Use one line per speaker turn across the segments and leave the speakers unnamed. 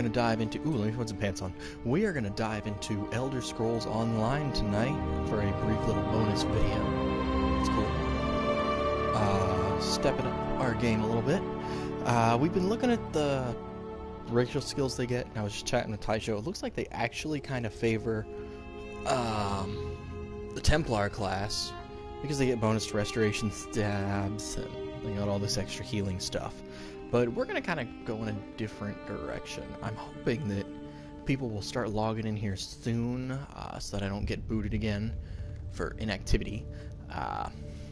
Gonna dive into let me put some pants on. We are gonna dive into Elder Scrolls Online tonight for a brief little bonus video. It's cool. Stepping up our game a little bit. We've been looking at the racial skills they get, and I was just chatting with Taisho. It looks like they actually kind of favor the Templar class because they get bonus to restoration stabs and they got all this extra healing stuff. But we're going to kind of go in a different direction. I'm hoping that people will start logging in here soon so that I don't get booted again for inactivity.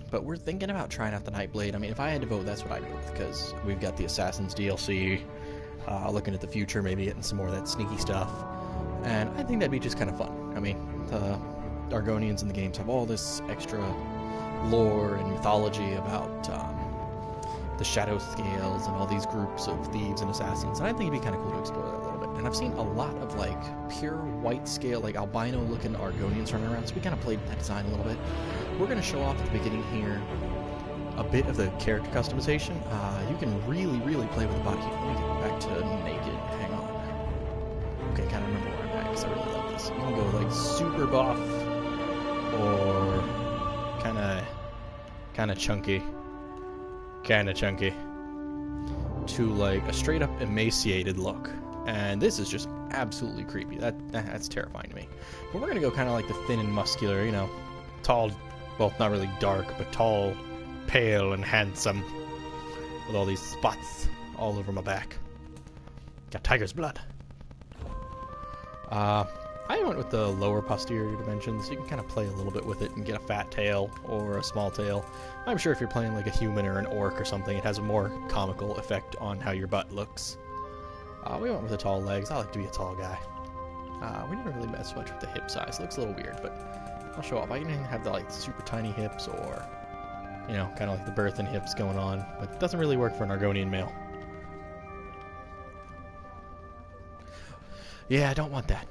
But we're thinking about trying out the Nightblade. I mean, if I had to vote, that's what I'd go with, because we've got the Assassin's DLC, looking at the future, maybe getting some more of that sneaky stuff. And I think that'd be just kind of fun. I mean, the Argonians in the games have all this extra lore and mythology about the shadow scales and all these groups of thieves and assassins, and I think it'd be kind of cool to explore that a little bit. And I've seen a lot of like pure white scale, like albino looking Argonians running around, so we kind of played with that design a little bit. We're going to show off at the beginning here a bit of the character customization. You can really play with the body heat. Let me get back to naked. Hang on. Okay, kind of remember where I'm at because I really love this. You can go like super buff or kind of chunky to like a straight up emaciated look, and this is just absolutely creepy. That's terrifying to me. But we're gonna go kind of like the thin and muscular, you know, tall, well, not really dark, but tall, pale, and handsome, with all these spots all over my back. Got tiger's blood. I went with the lower posterior dimensions, so you can kind of play a little bit with it and get a fat tail or a small tail. I'm sure if you're playing like a human or an orc or something, it has a more comical effect on how your butt looks. We went with the tall legs. I like to be a tall guy. We didn't really mess much with the hip size. It looks a little weird, but I'll show off. I can have the like super tiny hips or, you know, kind of like the birth and hips going on, but it doesn't really work for an Argonian male. Yeah, I don't want that.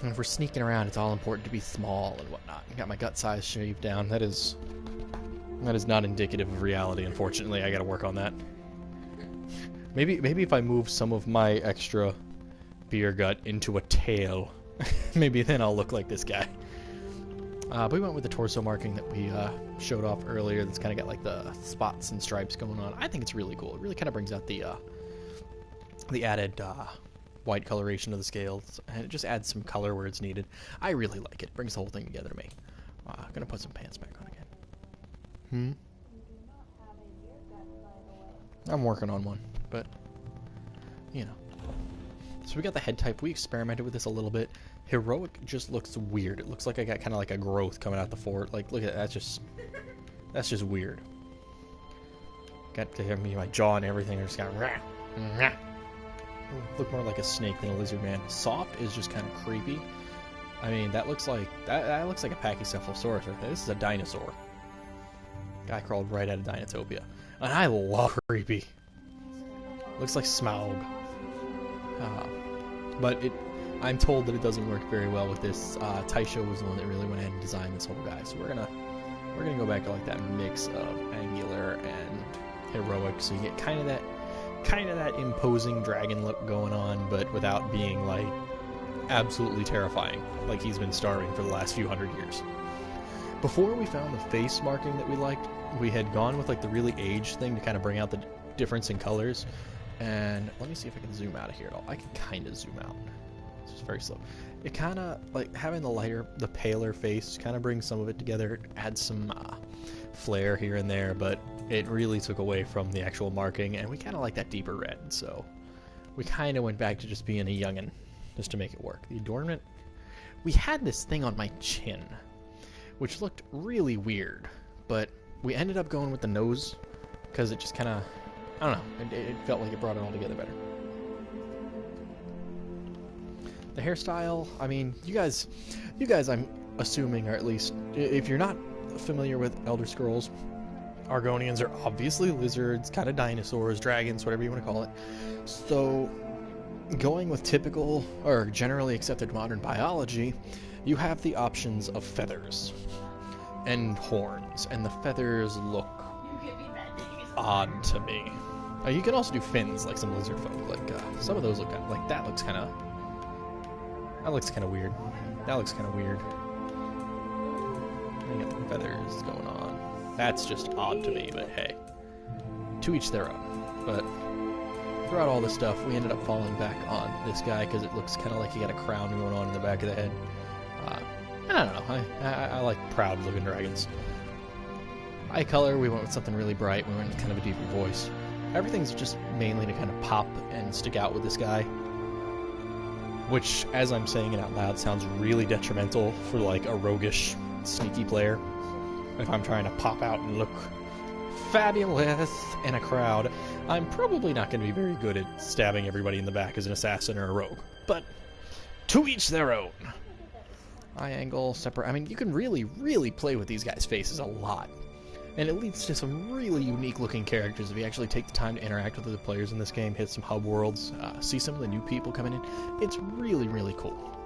And if we're sneaking around, it's all important to be small and whatnot. I got my gut size shaved down. That is not indicative of reality, unfortunately. I gotta work on that. Maybe if I move some of my extra beer gut into a tail, maybe then I'll look like this guy. But we went with the torso marking that we showed off earlier. That's kind of got like the spots and stripes going on. I think it's really cool. It really kind of brings out the added white coloration of the scales, and it just adds some color where it's needed. I really like it. It brings the whole thing together to me. I'm gonna put some pants back on again. I'm working on one, but you know. So we got the head type. We experimented with this a little bit. Heroic just looks weird. It looks like I got kind of like a growth coming out the fort. Like, look at that. That's just weird. Got to hear me, my jaw and everything. I just got look more like a snake than a lizard man. Soft is just kind of creepy. I mean, that looks like that looks like a Pachycephalosaurus right there. This is a dinosaur. Guy crawled right out of Dinotopia, and I love creepy. Looks like Smaug. But I'm told that it doesn't work very well with this. Taisho was the one that really went ahead and designed this whole guy. So we're gonna go back to like that mix of angular and heroic, so you get kind of that imposing dragon look going on, but without being like absolutely terrifying, like he's been starving for the last few hundred years. Before we found the face marking that we liked, we had gone with like the really aged thing to kind of bring out the difference in colors. And let me see if I can zoom out of here at all. I can kind of zoom out. It's just very slow. It kind of like having the paler face kind of brings some of it together, adds some flair here and there, but it really took away from the actual marking, and we kind of like that deeper red, so we kind of went back to just being a youngin' just to make it work. The adornment, we had this thing on my chin, which looked really weird, but we ended up going with the nose because it just kind of, I don't know, it felt like it brought it all together better. The hairstyle, I mean, you guys I'm assuming, or at least if you're not familiar with Elder Scrolls, Argonians are obviously lizards, kind of dinosaurs, dragons, whatever you want to call it. So going with typical or generally accepted modern biology, you have the options of feathers and horns, and the feathers look odd to me. You can also do fins, like some lizard folk. Like, some of those look like that looks kind of... That looks kind of weird. That looks kind of weird. You got the feathers going on. That's just odd to me, but hey. To each their own. But throughout all this stuff, we ended up falling back on this guy because it looks kind of like he got a crown going on in the back of the head. And I don't know. I like proud-looking dragons. Eye color, we went with something really bright. We went with kind of a deeper voice. Everything's just mainly to kind of pop and stick out with this guy. Which, as I'm saying it out loud, sounds really detrimental for, like, a roguish, sneaky player. If I'm trying to pop out and look fabulous in a crowd, I'm probably not going to be very good at stabbing everybody in the back as an assassin or a rogue. But, to each their own. Eye angle, separate... I mean, you can really, really play with these guys' faces a lot. And it leads to some really unique-looking characters if you actually take the time to interact with other players in this game, hit some hub worlds, see some of the new people coming in. It's really, really cool.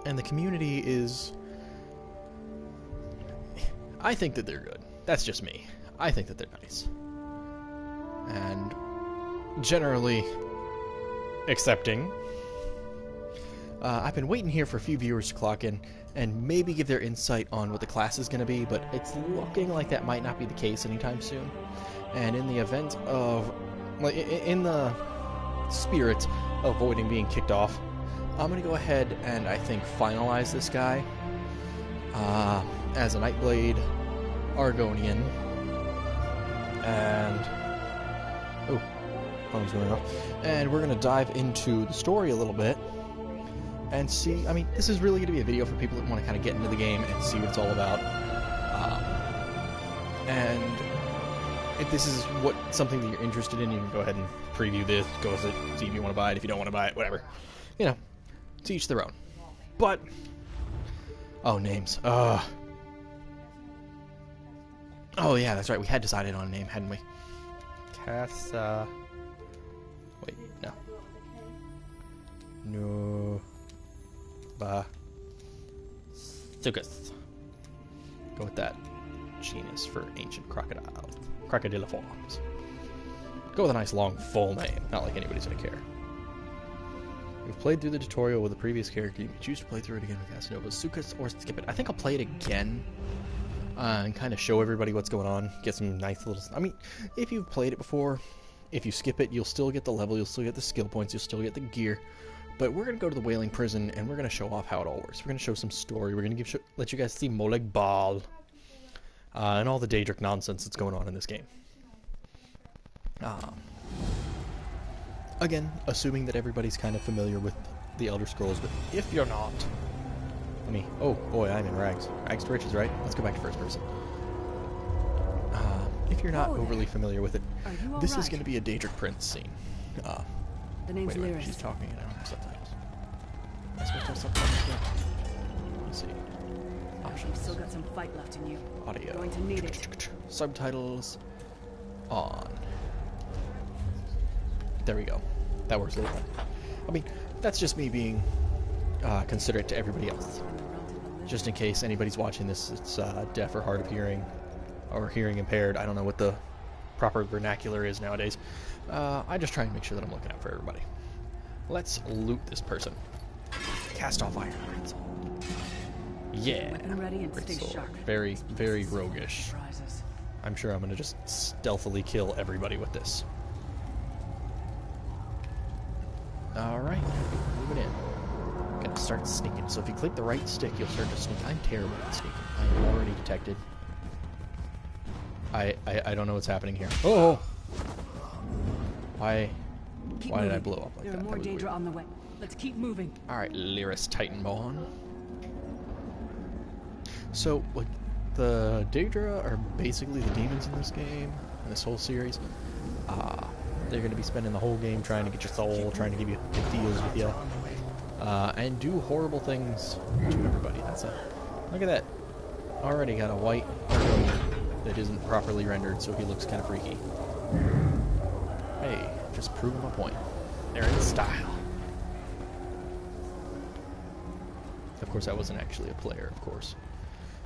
And the community is... I think that they're good. That's just me. I think that they're nice. And generally accepting. I've been waiting here for a few viewers to clock in and maybe give their insight on what the class is going to be, but it's looking like that might not be the case anytime soon. And in the event of, like, in the spirit of avoiding being kicked off, I'm going to go ahead and, I think, finalize this guy as a Nightblade Argonian. And... oh, phone's going off. And we're going to dive into the story a little bit. And see, I mean, this is really going to be a video for people that want to kind of get into the game and see what it's all about. And if this is something that you're interested in, you can go ahead and preview this, go with it, see if you want to buy it, if you don't want to buy it, whatever. You know, to each their own. But, oh, names. Oh, yeah, that's right, we had decided on a name, hadn't we? Cassa... Wait, no. No... Sucus. Go with that genus for ancient crocodiliforms. Go with a nice long full name, not like anybody's gonna care. You've played through the tutorial with the previous character. You can choose to play through it again with Casanova, Sucus, or skip it. I think I'll play it again and kind of show everybody what's going on. Get some nice little... I mean, if you've played it before, if you skip it, you'll still get the level, you'll still get the skill points, you'll still get the gear. But we're going to go to the Wailing Prison, and we're going to show off how it all works. We're going to show some story. We're going to let you guys see Molag Bal and all the Daedric nonsense that's going on in this game. Again, assuming that everybody's kind of familiar with the Elder Scrolls, but if you're not... Let me... Oh, boy, I'm in rags. Rags to riches, right? Let's go back to first person. If you're not overly familiar with it, this is going to be a Daedric Prince scene.
The name's
wait, she's talking and I don't have subtitles. Am I supposed to have subtitles yet? Let's see. Options.
You've still got some fight left in you.
Audio.
Going to need it.
Subtitles on. There we go. That works a little bit. I mean, that's just me being considerate to everybody else. Just in case anybody's watching this, it's deaf or hard of hearing, or hearing impaired. I don't know what the proper vernacular is nowadays. I just try and make sure that I'm looking out for everybody. Let's loot this person. Cast off iron great yeah. Great sword. Very, very roguish. I'm sure I'm going to just stealthily kill everybody with this. Alright, moving in. Gonna start sneaking. So if you click the right stick, you'll start to sneak. I'm terrible at sneaking. I am already detected. I don't know what's happening here. Oh! Why did I blow up like that?
There are more Daedra on the way. Let's keep moving.
Alright, Lyris Titanborn. So, like, the Daedra are basically the demons in this game, in this whole series. They're going to be spending the whole game trying to get your soul, trying to give you good deals with you, and do horrible things to everybody. That's a... Look at that. Already got a white that isn't properly rendered, so he looks kind of freaky. Hey, just proving my point. They're in style. Of course, I wasn't actually a player, of course.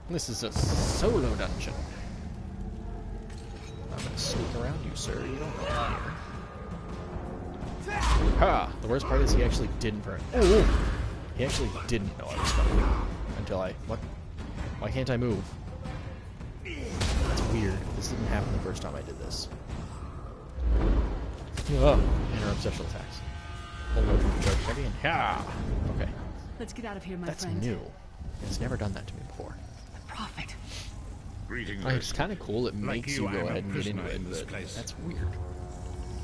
This is a solo dungeon. I'm gonna sneak around you, sir. You don't know I'm here. Ha! The worst part is he actually didn't burn. Oh! He actually didn't know I was coming until I... What? Why can't I move? That's weird. This didn't happen the first time I did this. Interrupt special attacks. Hold on to charge heavy and... Ha! Okay.
Let's get out of here, my
That's
friend.
new. It's never done that to me before.
The Prophet.
Greetings.
It's kind of cool. It
Like
makes
you,
you go
I'm a
ahead and get into
prisoner
it,
in this
but
place.
that's weird.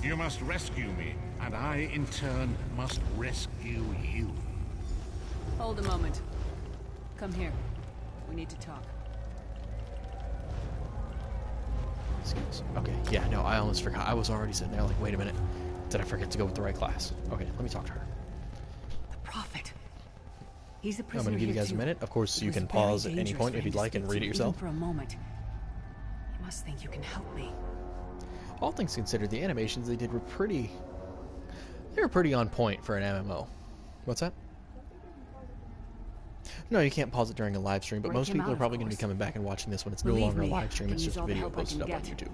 You must rescue me, and I, in turn, must rescue you.
Hold a moment. Come here. We need to talk.
Skills. Okay, yeah, no, I almost forgot. I was already sitting there like, wait a minute. Did I forget to go with the right class? Okay, let me talk to her.
The Prophet. He's a
I'm
prisoner
going to give you
here
guys a
too.
minute. Of course,
It
you
was
can
very
pause at any
dangerous
point
for
if
him
you'd
to
like and
speak
read
to
it
you,
yourself.
even for a moment. You must think you can help me.
All things considered, the animations they did were pretty... They were pretty on point for an MMO. What's that? No, you can't pause it during a live stream, but
Break
most
him
people
out,
are
of
probably going to be
course.
coming back and watching this when it's no
Believe
longer a
me,
live stream,
I
it's
can
just
use
a
all the
video
help I
posted
can
up on
get.
YouTube.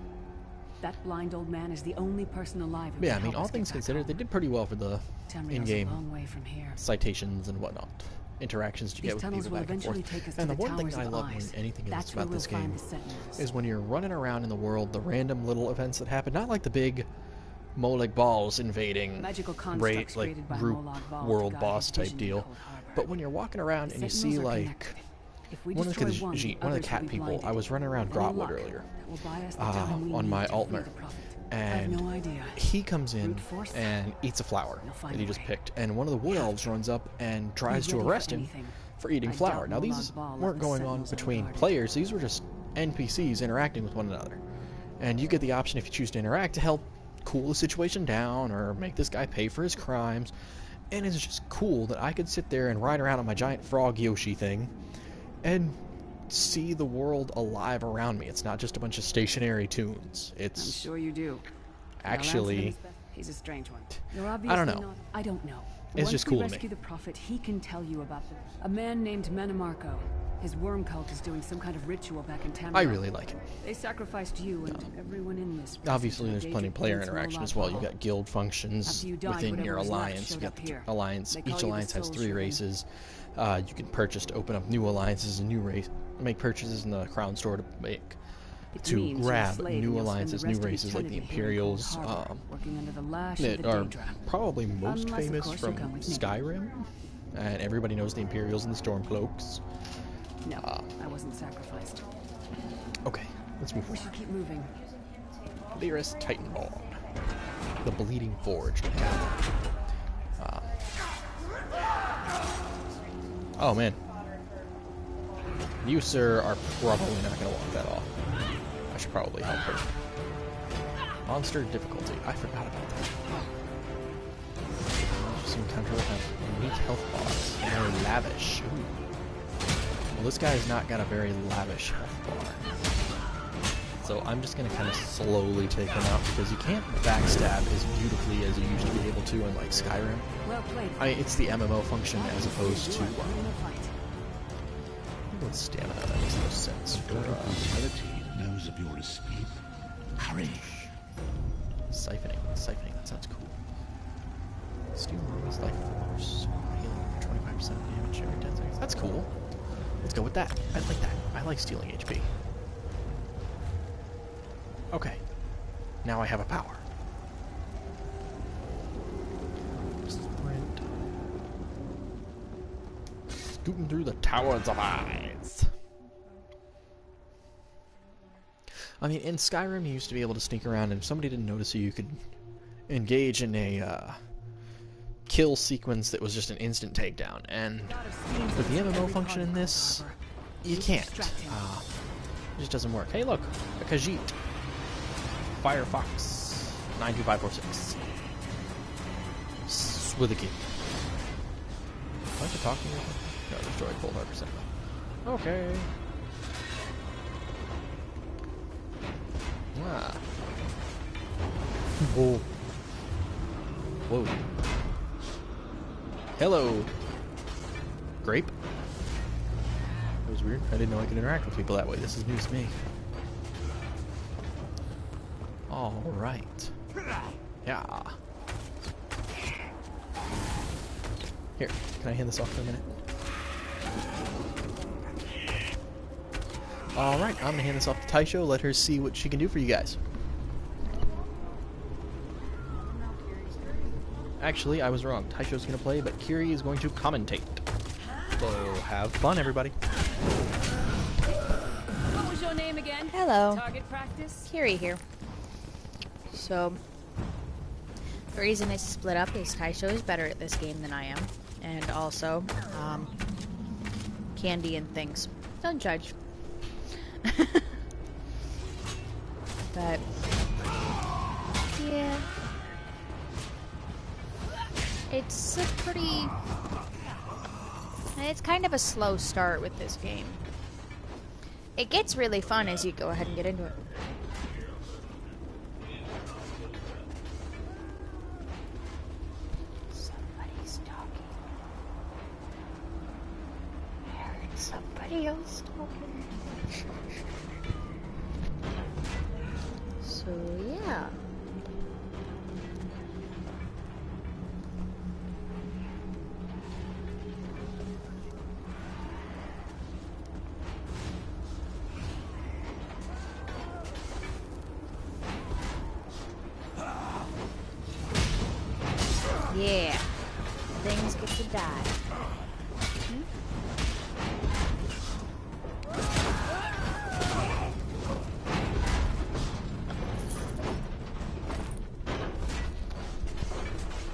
That blind old man is the only person alive who
But yeah, I
can
mean,
help
all
us
things
get back
considered, they
home.
did pretty well for the
Tamriel's
in-game
a long way from here.
citations and whatnot. Interactions you
These
get with
tunnels
people
will
back and
eventually
forth.
take us
And
to
the
the
one thing
Towers
that I
of
love more
Eyes.
than anything
That's
else
where
about
we'll
this
find
game
the Sentinels.
is when you're running around in the world, the random little events that happen, not like the big Molag balls invading
Magical
raid,
constructs
like
created by
group
Molag Bal to
world
guide
boss
his
type
vision in
deal.
Cold Harbor.
But when you're walking around and you
Sentinels
see
are
like
connected. If we
one of
destroy
the
one,
one of the
others
cat
will be
people,
blinded.
I was running around
Any
Grotwood
luck
earlier
that will buy us the time we
on
need
my
to free
Altmer,
the Prophet. I
and
have no idea.
he comes in
Brute force?
and eats a flower
You'll find
that he
a
just
way.
picked, and one of the wood elves runs up and tries to
ready for
arrest him
anything.
for eating
I
flower.
doubt
Now these
Molag Bal left
weren't
the
going on
Sentinels
between
unguarded.
players; these were just NPCs interacting with one another. And you get the option, if you choose to interact, to help cool the situation down or make this guy pay for his crimes. And it's just cool that I could sit there and ride around on my giant frog Yoshi thing and see the world alive around me. It's not just a bunch of stationary tunes.
I'm
It's
sure you do.
actually...
He's a strange one. You're
I
obviously
don't know.
not. I don't know.
It's
Once
just
we
cool to me.
rescue the Prophet, he can tell you about them. A man named Menemarco. His worm cult is doing some kind of ritual back in Tamriel.
I really like it.
They sacrificed you and everyone in this. prison
Obviously,
to
there's
engage
plenty of
with
player
Prince
interaction
Molag
as well.
Bal.
You've got guild functions
After you died,
within your
whatever was left
alliance. You
showed
got
up
the
here.
alliance.
They call
Each
you the
alliance has
Soul
3
Shriven.
races. You can purchase to open up new alliances and new race. Make purchases in the crown store to make
It
to
means you're a
grab
slave and
new
you'll spend
alliances,
the
new
rest of
races like the
eternity here in Cold
Imperials.
Harbor, working under the lash
That
of the
are
Daedra.
probably most
Unless, of
famous
course, you
from
come with me.
Skyrim, and everybody knows the Imperials and the Stormcloaks.
No, I wasn't sacrificed.
Okay, let's move
We
on.
should keep moving.
Lyris Titanborn, the Bleeding Forge. Oh man, you sir are probably not going to walk that off. I should probably help her. Monster difficulty. I forgot about that. Just encounter with a unique health boss. Very lavish. Ooh. Well, this guy's not got a very lavish health bar. So I'm just going to kind of slowly take him out because you can't backstab as beautifully as you used to be able to in like Skyrim.
Well played.
It's the MMO function as opposed to
You are put in a fight.
with stamina. That makes no sense.
The god of brutality knows of your escape. Hurry.
Siphoning. Siphoning. That sounds cool. Steal enemy's life force. Healing for 25% damage every 10 seconds. That's cool. Let's go with that. I like that. I like stealing HP. Okay. Now I have a power. Sprint. Scooting through the Towers of Eyes. I mean, in Skyrim, you used to be able to sneak around, and if somebody didn't notice you, you could engage in a kill sequence that was just an instant takedown. And with the MMO function in this, you can't. It just doesn't work. Hey, look, a Khajiit. Firefox 92546. With a key. Do I have to talk to you? No, destroy Cold Harbor Sentinel. Okay. Ah. Whoa. Whoa. Hello. Grape? That was weird. I didn't know I could interact with people that way. This is news to me. Alright. Yeah. Here, can I hand this off for a minute? Alright, I'm gonna hand this off to Taisho, let her see what she can do for you guys. Actually, I was wrong. Taisho's gonna play, but Kiri is going to commentate. So, have fun, everybody.
What was your name again?
Hello.
Target practice?
Kiri here. So, the reason it's split up is Taisho is better at this game than I am. And also, candy and things. Don't judge. But, yeah. It's a pretty... It's kind of a slow start with this game. It gets really fun as you go ahead and get into it. Somebody's talking. I heard somebody else talking. So, yeah. Yeah, things get to die.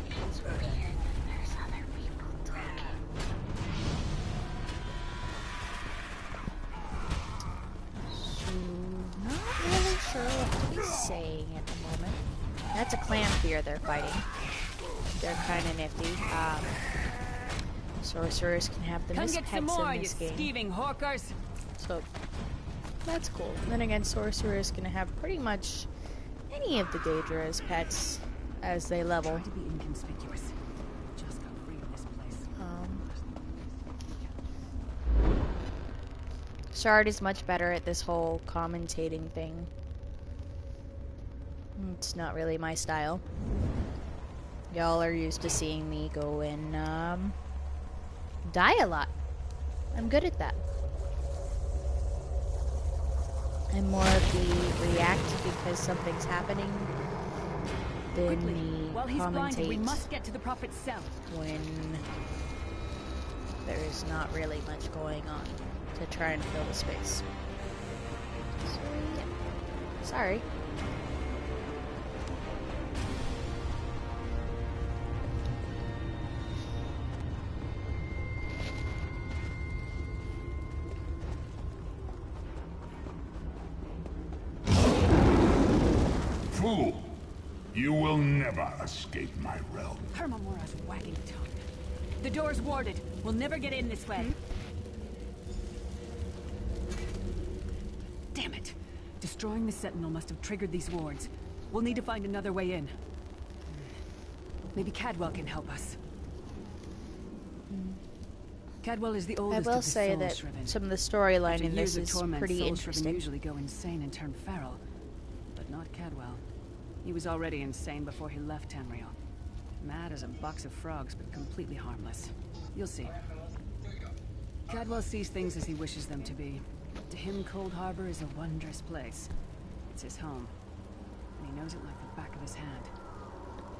It's weird that there's other people talking. So, not really sure what to be saying at the moment. That's a clan fear they're fighting. They're kind of nifty. Sorcerers can have them as pets in this game.
Skeeving hawkers.
So, that's cool. Then again, sorcerers can have pretty much any of the Daedra as pets as they level.
Try to be inconspicuous. Just got free of this place.
Shard is much better at this whole commentating thing. It's not really my style. Y'all are used to seeing me go and die a lot. I'm good at that. I'm more of the react because something's happening than
Quickly,
the
while he's blinded, we
commentate
must get to the prophet's cell.
when there's not really much going on to try and fill the space. So, yeah. Sorry.
Fool! You will never escape my realm.
Hermamora's wagging tongue. The door's warded. We'll never get in this way. Damn it! Destroying the Sentinel must have triggered these wards. We'll need to find another way in. Maybe Cadwell can help us. Cadwell is the oldest
I will
of the
say
Soul
that
Shriven.
some of the storyline
After
in this
years of
is
torment,
pretty
Soul Shriven
interesting.
usually go insane and turn feral, but not Cadwell. He was already insane before he left Tamriel. Mad as a box of frogs, but completely harmless. You'll see. Cadwell sees things as he wishes them to be. To him, Cold Harbor is a wondrous place. It's his home, and he knows it like the back of his hand.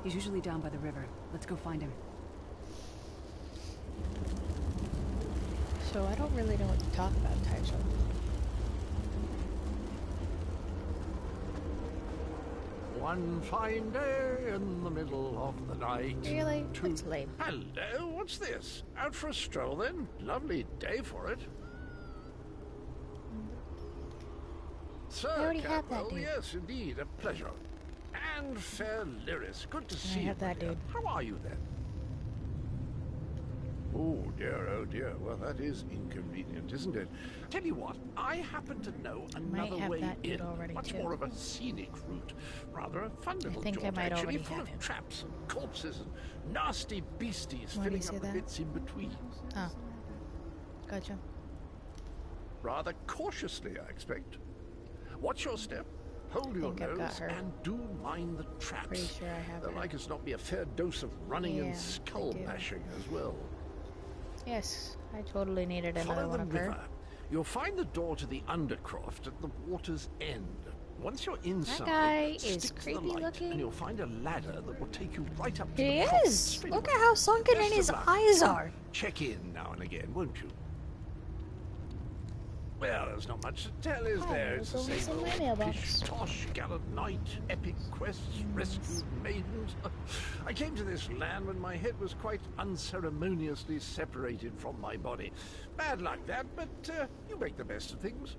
He's usually down by the river. Let's go find him.
So I don't really know what to talk about, Taisho.
One fine day in the middle of the night.
Really? That's lame.
Hello, what's this? Out for a stroll then? Lovely day for it. Sir
I already have that,
Cadwell,
dude.
yes, indeed, a pleasure. And fair Lyris, good to see you.
have that,
my dear.
dude.
How are you then? Oh dear, well that is inconvenient, isn't it? Tell you what, I happen to know
might
another
have
way
that dude
in.
already,
Much
too.
more of a scenic route. Rather a fun little
think I
jaunt,
might
actually,
already
full
have
of
him.
traps and corpses and nasty beasties
Why do you
filling
say
up the
that?
bits in between.
Oh. Gotcha.
Rather cautiously, I expect. Watch your step, hold your
think I've got
nose,
her.
and do mind the traps.
Pretty sure I have
There
her.
like as not be a fair dose of running
Yeah,
and
I
skull
do.
bashing as well.
Yes, I totally needed another
Follow
one
the
of her.
river. You'll find the door to the Undercroft at the water's end. Once you're inside,
guy
stick
is
to the
creepy
light,
looking.
and you'll find a ladder that will take you right up to
He
the prophet
is!
straight
Look
away.
at how sunken
Best
in
of
his
luck.
eyes are.
Check in now and again, won't you? Well, there's not much to tell, is there? It's the
there's
same
always in my
old
mailbox.
pish-tosh, gallant knight, epic quests, rescued maidens. I came to this land when my head was quite unceremoniously separated from my body. Bad luck that, but you make the best of things.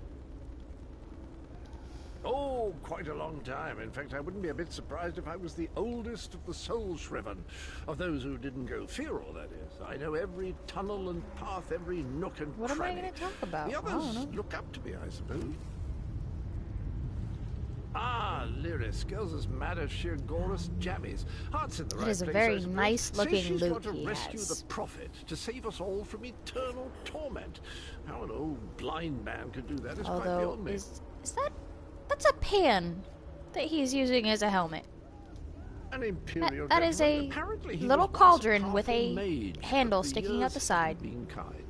Oh, quite a long time. In fact, I wouldn't be a bit surprised if I was the oldest of the soul-shriven. Of those who didn't go feral, that is. I know every tunnel and path, every nook and
What am I
cranny.
going to talk about?
The
I
others
don't know.
look up to me, I suppose. Ah, Lyris, girls as mad as sheer Gorus jammies. Heart's in the right
is a
place,
very
I suppose.
nice-looking
Says she's
loot
got to
he
rescue
has.
the prophet to save us all from eternal torment. How an old blind man could do that is quite
Although,
beyond me.
is that... That's a pan that he's using as a helmet.
An imperial
That is
gentleman.
a
Apparently he
little
was once
cauldron with
powerful
a
mage,
handle
but the
sticking out
years
the side.
haven't been kind.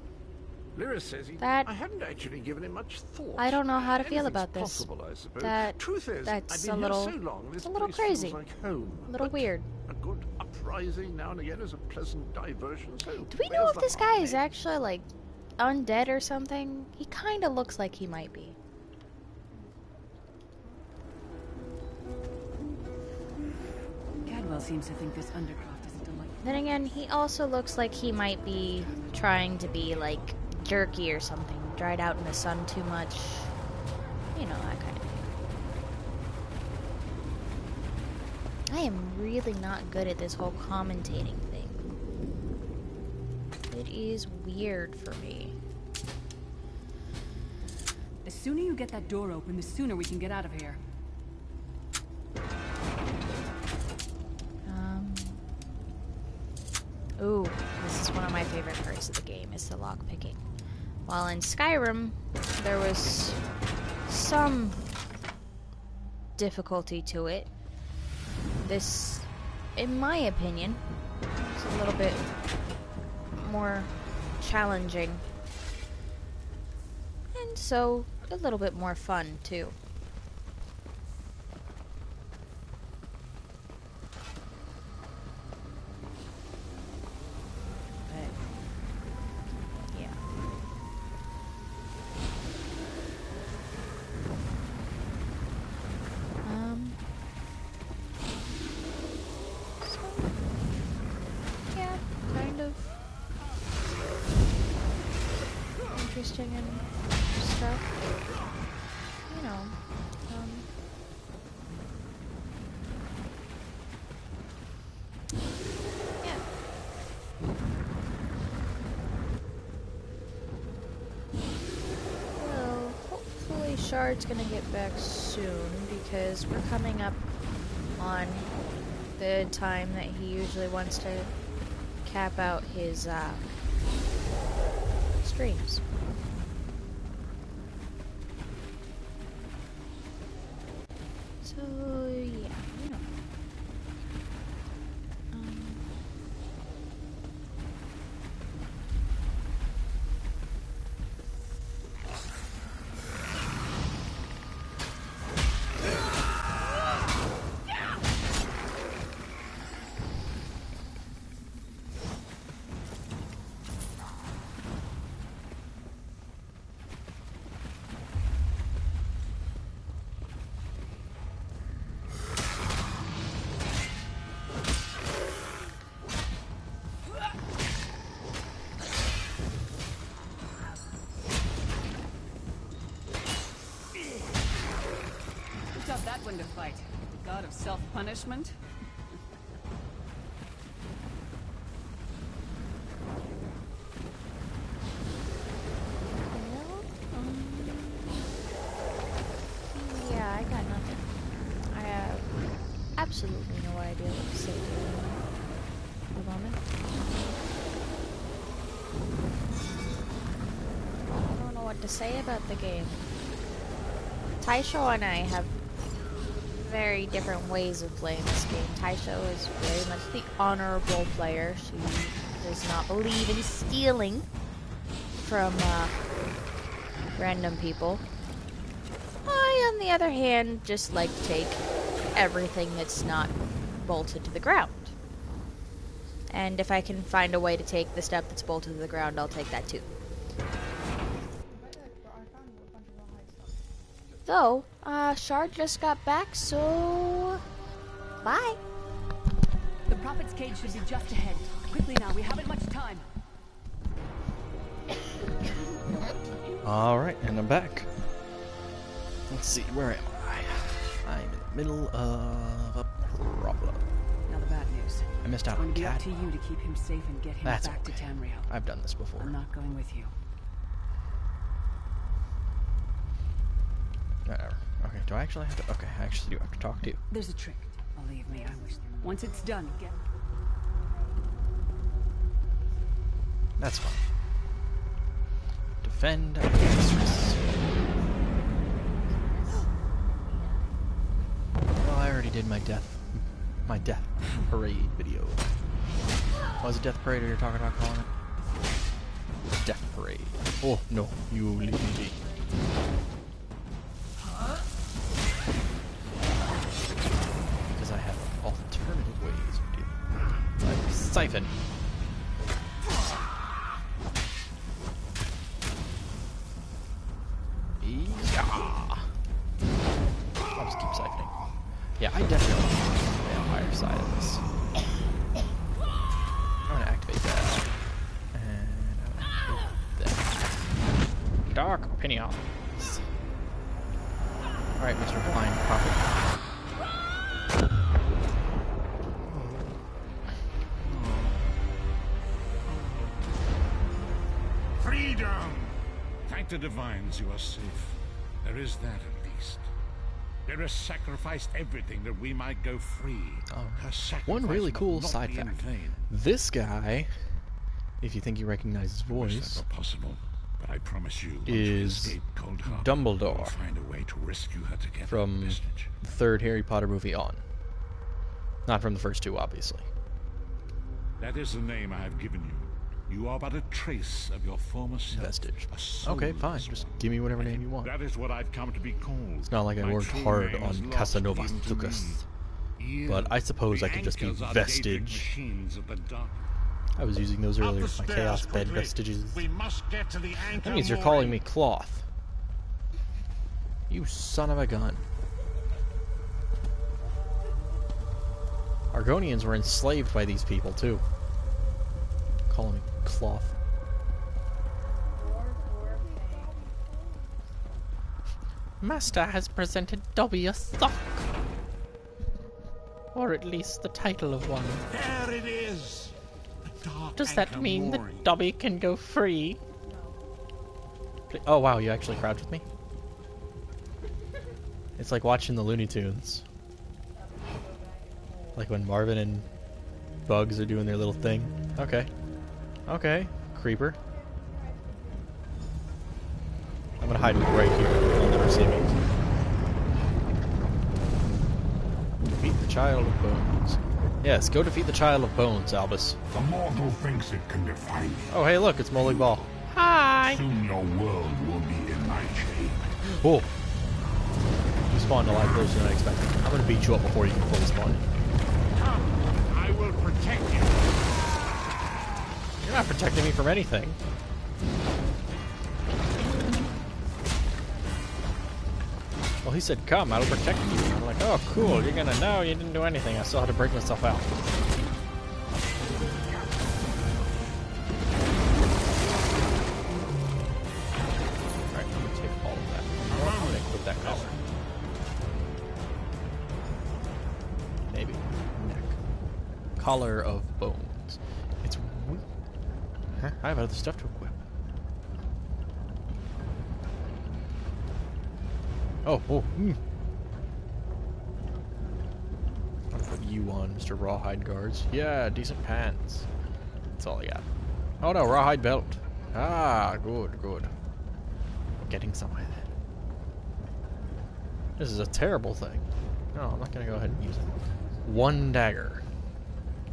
Lyris says
That-
I hadn't actually given it much thought.
I don't know how to feel
Anything's
about this.
possible, I suppose.
That-
Truth is,
that's
I've been
a little-
here so long, this
it's a little
place
crazy.
feels like home.
A little
But
weird.
A good uprising now and again is a pleasant diversion. So
Do we know
where's
if
the
this
harm,
guy is
eh?
actually, like, undead or something? He kind of looks like he might be.
Cadwell seems to think this Undercroft is a delightful.
Then again, he also looks like he might be trying to be, like, jerky or something. Dried out in the sun too much. You know, that kind of thing. I am really not good at this whole commentating thing. It is weird for me.
The sooner you get that door open, the sooner we can get out of here.
Ooh, this is one of my favorite parts of the game, is the lockpicking. While in Skyrim, there was some difficulty to it. This, in my opinion, is a little bit more challenging. And so, a little bit more fun, too. But, yeah. So, yeah, kind of interesting and stuff. You know, yeah. Well, hopefully Shard's gonna get back soon, because we're coming up on the time that he usually wants to cap out his streams. So yeah, you know.
Who taught that one to fight? The god of self-punishment?
Well, yeah, I got nothing. I have absolutely no idea what to say to you at the moment. I don't know what to say about the game. Taisho and I have very different ways of playing this game. Taisho is very much the honorable player. She does not believe in stealing from random people. I, on the other hand, just like to take everything that's not bolted to the ground. And if I can find a way to take the stuff that's bolted to the ground, I'll take that too. Though, Shard just got back, so... bye.
The Prophet's cage should be just ahead. Quickly now, we haven't much time.
Alright, and I'm back. Let's see, where am I? I'm in the middle of a problem.
Now the bad news.
I missed out
It's
on
going to be up to
Cadwell.
you to keep him safe and get him
That's
back to
okay.
Tamriel.
I've done this before.
I'm not going with you.
Whatever. Okay, do I actually have to... Okay, I actually do have to talk to you.
There's a trick. Believe me, I wish. Once it's done, get...
That's fine. Defend mistress. Well, I already did my death parade video. Was it death parade or you're talking about calling it? Death parade. Oh no, you leave me. Because I have alternative ways of doing it. Like siphon. Yeah. I'll just keep siphoning. Yeah, I definitely want the vampire side of this. I'm gonna activate that. And I'm gonna activate that. Dark Pinions. Alright, Mr. Blind Prophet.
Freedom! Thank the divines you are safe. There is that at least. There sacrificed everything that we might go free. Her sacrifice
One really
must
cool
not
side
be in
fact.
vain.
This guy, if you think you recognize his
I wish that
voice,
were possible, but I promise you, once we
is
escape Cold Harbor,
Dumbledore
we'll find a way to rescue her together.
from
Vestige.
the third Harry Potter movie on. Not from the first two, obviously.
That is the name I have given you. You are but a trace of your former self.
Vestige.
A
Okay, fine.
soulless
Just
one.
give me whatever name you want.
That is what I've come to be called.
It's not like I
My
worked
true
hard
name is
on
lost
Casanova
even to
Lucas.
me.
But I suppose
The
I could just be
anchors are the Daedric
Vestige.
machines of the dark.
I was using those
Up
earlier
the
with my
stairs,
Chaos Bed
quickly.
vestiges.
We must get to the anchor
That means you're
mooring.
calling me Cloth. You son of a gun. Argonians were enslaved by these people, too. Calling me Cloth. Master has presented Dobby a sock. Or at least the title of one.
There it is. The dark
Does that
anchor
mean
mooring.
that Dobby can go free? Oh wow, you actually crouched with me? It's like watching the Looney Tunes. Like when Marvin and Bugs are doing their little thing. Okay. Okay, creeper. I'm gonna hide right here. They'll never see me. Defeat the Child of Bones. Yes, go defeat the Child of Bones, Albus.
The mortal thinks it can defy me.
Oh, hey, look, it's Molig Ball. Hi!
Soon your world will be in my shade.
Oh. You spawned a lot closer than I expected. I'm gonna beat you up before you can fully spawn in.
Come, I will protect you.
You're not protecting me from anything. Well, he said, come, I'll protect you. I'm like, oh, cool, you're gonna know you didn't do anything. I still had to break myself out. Alright, I'm gonna take all of that. I'm gonna equip that collar. Maybe. Neck. Collar of Bones. It's weak. Huh? I have other stuff to equip. Oh, oh, I'll put you on, Mr. Rawhide Guards. Yeah, decent pants. That's all I got. Oh no, Rawhide Belt. Ah, good, good. We're getting somewhere then. This is a terrible thing. No, I'm not gonna go ahead and use it. One dagger.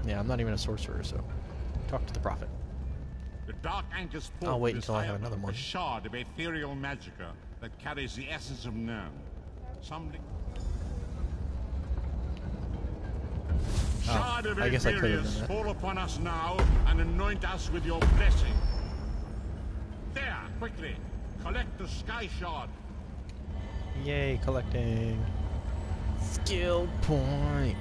Yeah, I'm not even a sorcerer, so. Talk to the prophet.
The Dark Anchor's
I'll
portal
wait
is
until I
high
have
up
another
a
one.
shard of ethereal magicka that carries the essence of Nern. Shard of
I guess I could have
Aetherius,
done that.
fall upon us now and anoint us with your blessing. There, quickly, collect the sky shard.
Yay, collecting skill points.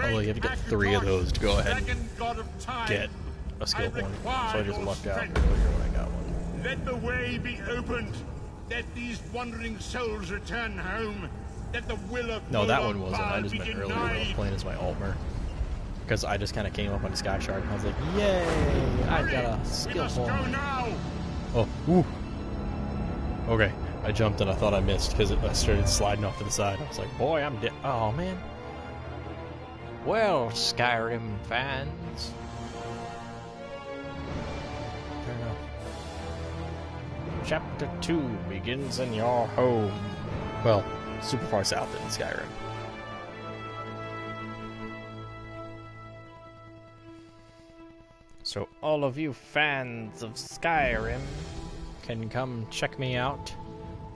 Although you have to get 3 of those to go ahead and get a skill point. So I just lucked out earlier when I got one.
Let the way be opened. Let these wandering souls return home. Let the will of
No, that one
Moloch
wasn't. I
Baal
just
be
meant earlier when I was
denied.
playing as my Altmer. Because I just kind of came up on the Sky Shard and I was like, yay! I got a
We
skill
must go
point.
now.
Oh, ooh. Okay, I jumped and I thought I missed because I started sliding off to the side. I was like, boy, I'm dead. Oh, man. Well, Skyrim fans. Fair enough. Chapter 2 begins in your home. Well, super far south in Skyrim. So all of you fans of Skyrim can come check me out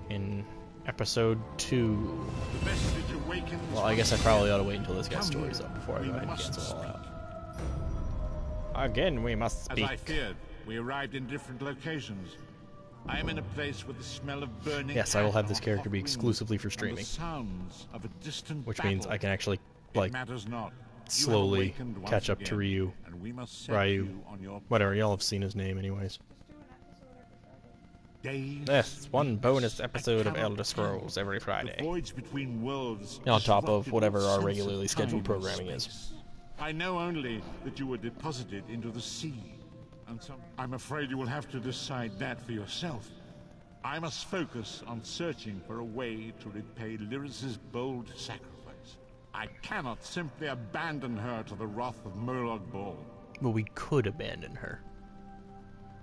in episode 2.
The message awakens.
Well, I guess I probably ought to wait until this guy's story's up before I go ahead and cancel it all out. Again, we must
As
speak.
I feared, we arrived in different locations. I am in a place with the smell of burning.
Yes, I will have
ash
this
on a
character be
hot wind
exclusively for
and the
streaming.
sounds of a distant
Which means
battle.
I can actually,
It
like,
matters not. You have
slowly
awakened once
catch up to
again,
Ryu.
and we must set
Ryu.
you on your
Whatever, y'all have seen his name anyways.
days,
Yes, one
weeks,
bonus
I
episode of
cannot
Elder Scrolls every
The
Friday.
voids between worlds
On top of
disrupted
whatever
all
our
sense
regularly
of
scheduled
time and
programming is.
space. I know only that you were deposited into the sea, and so I'm afraid you will have to decide that for yourself. I must focus on searching for a way to repay Lyris's bold sacrifice. I cannot simply abandon her to the wrath of Moloch Baal.
Well, we could abandon her.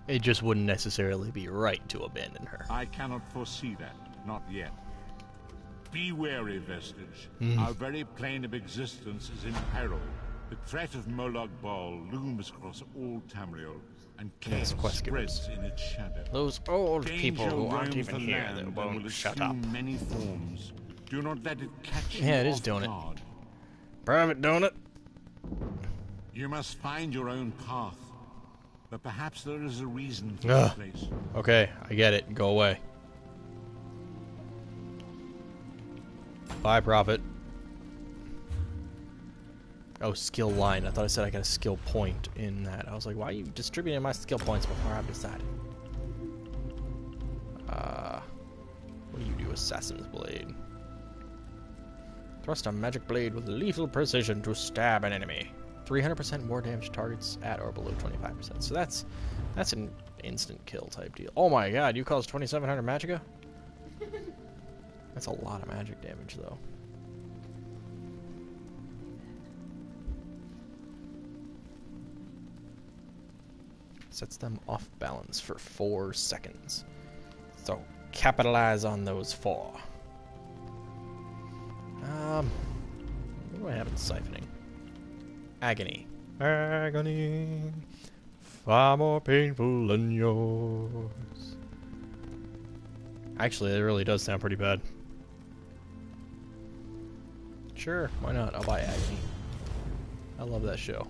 It just wouldn't necessarily be right to abandon her.
I cannot foresee that, not yet. Be wary, Vestige. Our very plane of existence is in peril. The threat of Moloch Baal looms across all Tamriel, and
Yes,
chaos
quest givers.
spreads in its shadow.
Those old
Danger
people who aren't
roams
even
the
here
land
that
and
won't
will
shut up.
assume many forms. Do not let it catch you
Yeah, it is
off
doing it.
guard.
Private donut.
You must find your own path. But perhaps there is a reason for
Ugh.
this place.
Okay, I get it. Go away. Bye, Prophet. Oh, skill line. I thought I said I got a skill point in that. I was like, why are you distributing my skill points before I've decided? What do you do, Assassin's Blade? Thrust a magic blade with lethal precision to stab an enemy. 300% more damage to targets at or below 25%. So that's an instant kill type deal. Oh my god, you caused 2,700 magicka? That's a lot of magic damage, though. Sets them off balance for 4 seconds. So capitalize on those 4. What do I have in siphoning? Agony. Agony. Far more painful than yours. Actually, it really does sound pretty bad. Sure, why not? I'll buy Agony. I love that show.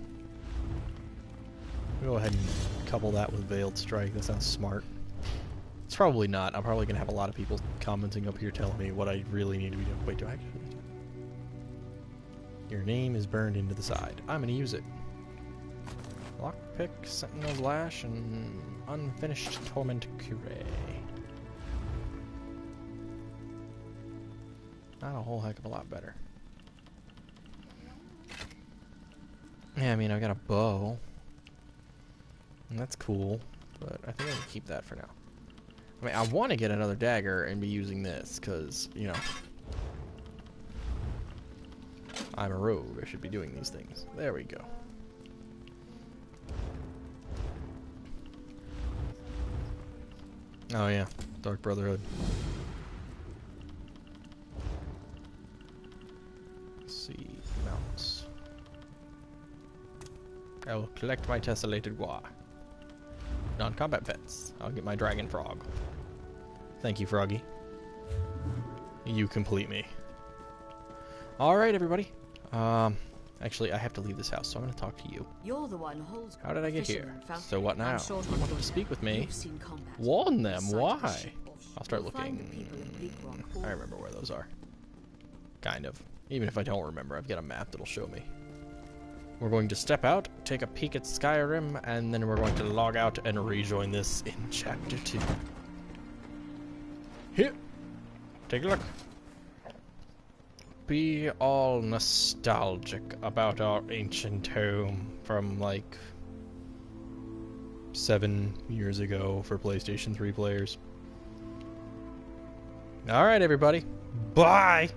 Go ahead and couple that with Veiled Strike. That sounds smart. It's probably not. I'm probably going to have a lot of people commenting up here telling me what I really need to be doing. Wait, do I actually? Your name is burned into the side. I'm going to use it. Lockpick, Sentinel's Lash, and Unfinished Torment Cure. Not a whole heck of a lot better. Yeah, I mean, I've got a bow. And that's cool, but I think I can keep that for now. I mean, I want to get another dagger and be using this, because, you know, I'm a rogue. I should be doing these things. There we go. Oh yeah, Dark Brotherhood. Let's see. I will collect my tessellated guar. Non-combat pets. I'll get my dragon frog. Thank you, Froggy. You complete me. Alright, everybody. Actually, I have to leave this house, so I'm going to talk to you.
You're the one holds.
How did I get here? So what now?
Sure
You want to speak with me? Warn them. Why? I'll start looking. I remember where those are. Kind of. Even if I don't remember, I've got a map that'll show me. We're going to step out, take a peek at Skyrim, and then we're going to log out and rejoin this in Chapter 2. Here. Take a look. Be all nostalgic about our ancient home from, like, 7 years ago for PlayStation 3 players. Alright, everybody. Bye!